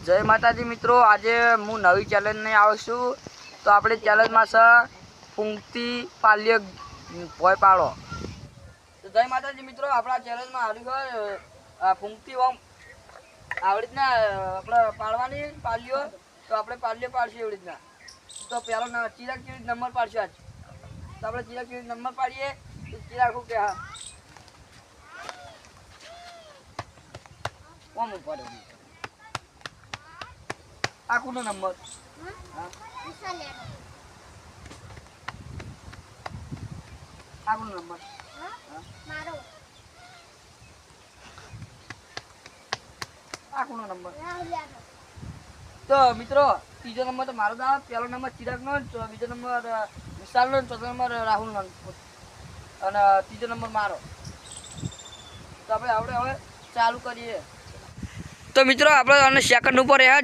जय माताजी मित्रों, आज हूँ नवी चैलेंज नहीं आवशु। तो આપણે ચેલેન્જમાં છે ફૂંકતી પાલ્ય ભોય પાડો। તો જય માતાજી મિત્રો, આપણા ચેલેન્જમાં આવી ગયો ફૂંકતી ઓમ આવી રીતના આપણે પાડવાની પાલ્યો। તો આપણે પાલ્યો પાડશું એવી રીતના। તો પહેલો ચિરાગ કેવી નંબર પાડશું આજ। તો આપણે ચિરાગ કેવી નંબર પાડીએ। ચિરાગ શું કે હા ઓમ ઉપર આ કોનો નંબર આ કોનો નંબર મારો આ કોનો નંબર। તો મિત્રો ત્રીજો નંબર તો મારો દા, પહેલો નંબર ચિરાગનો, બીજો નંબર વિશાલનો, ચોથો નંબર રાહુલનો અને ત્રીજો નંબર મારો। તો આપણે હવે ચાલુ કરીએ। तो मित्रों આપણે સેકન્ડ ઉપર રહ્યા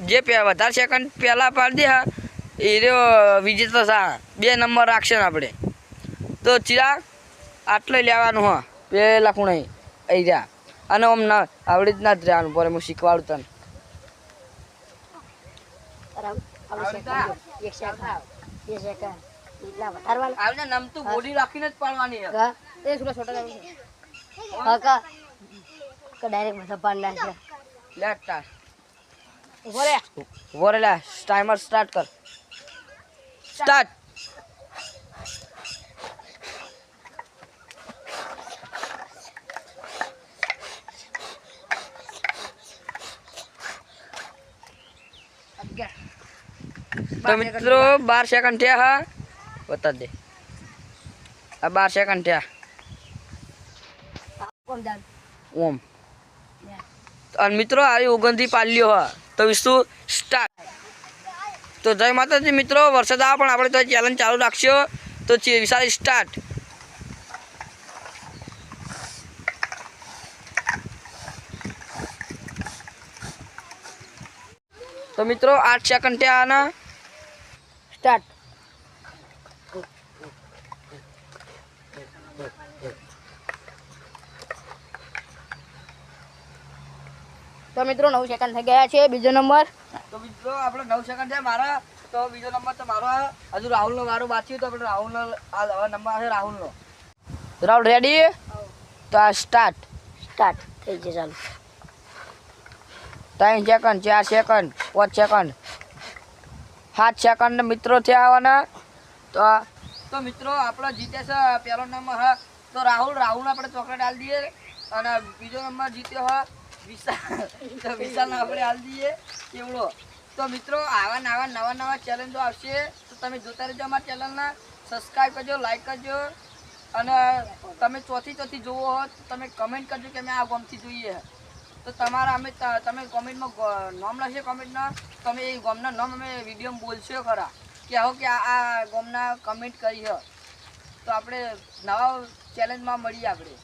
જે વધારે સેકન્ડ પહેલા પાડી દે એ રહ્યો વિજેતા થા। 2 નંબર રાખશે આપણે। તો ચિરાગ આટલે લેવાનું હા પેલા ખૂણે આવી જા અને આમ ના આવડી જ ના જ રહેવાનું પર હું શીખવાડું તને। આવને નમતું બોડી રાખીને જ પાડવાની છે। એ સુલા છોટા હા કા ડાયરેક્ટ બધા પાડ નાખે। લેટ સ્ટાર્ટ વોરે લે ટાઈમર સ્ટાર્ટ कर स्टार्ट। तो मित्रों 12 सेकंड थे हाँ बता दे अब 12 सेकंड थे ओम। और मित्रों आ ओगंधी पाल्यो हा तो विशु स्टार्ट। तो जय माताजी मित्रों, वरसाद आवे पण आपणे तो चैलेंज चालू राखशो। तो विशाल स्टार्ट। तो मित्रों 8 सेकंड थे आना स्टार्ट। तो मित्रों 9 सेकंड થઈ ગયા છે। બીજો નંબર तो मित्रों આપણે 9 सेकंड છે મારા। तो બીજો નંબર તો મારો હજુ રાહુલનો વારો બાકી તો આપણે રાહુલનો આ નંબર છે રાહુલનો। રાહુલ રેડી? તો આ સ્ટાર્ટ સ્ટાર્ટ થઈ ગયું ચાલુ। 3 सेकंड 4 सेकंड 5 सेकंड 7 सेकंड मित्रों थे आवाना। तो मित्रों આપણે જીતે છે પહેલો નંબર હા તો રાહુલ આપણે ચોકલેટ આલ દઈએ અને બીજો નંબર જીત્યો હા વિશાલ। તો વિશાલ આપણે આલ દઈએ કેવડો। તો मित्रों આવા નવા ચેલેન્જો આવશે તો તમે જોતા રહેજો। અમારા ચેનલને સબસ્ક્રાઇબ કરજો, લાઈક કરજો અને તમે ચોથી જોવો હો તો તમે કમેન્ટ કરજો કે અમે આ ગોમથી જોઈએ। તો તમારા અમે તમે કોમેન્ટમાં નામ લખશો કોમેન્ટના તમે એ ગોમના નામ અમે વિડીયોમાં બોલશો ખરા કે આવો કે આ ગોમના કમેન્ટ કરી હ। તો આપણે નવા ચેલેન્જમાં મળીએ આપણે।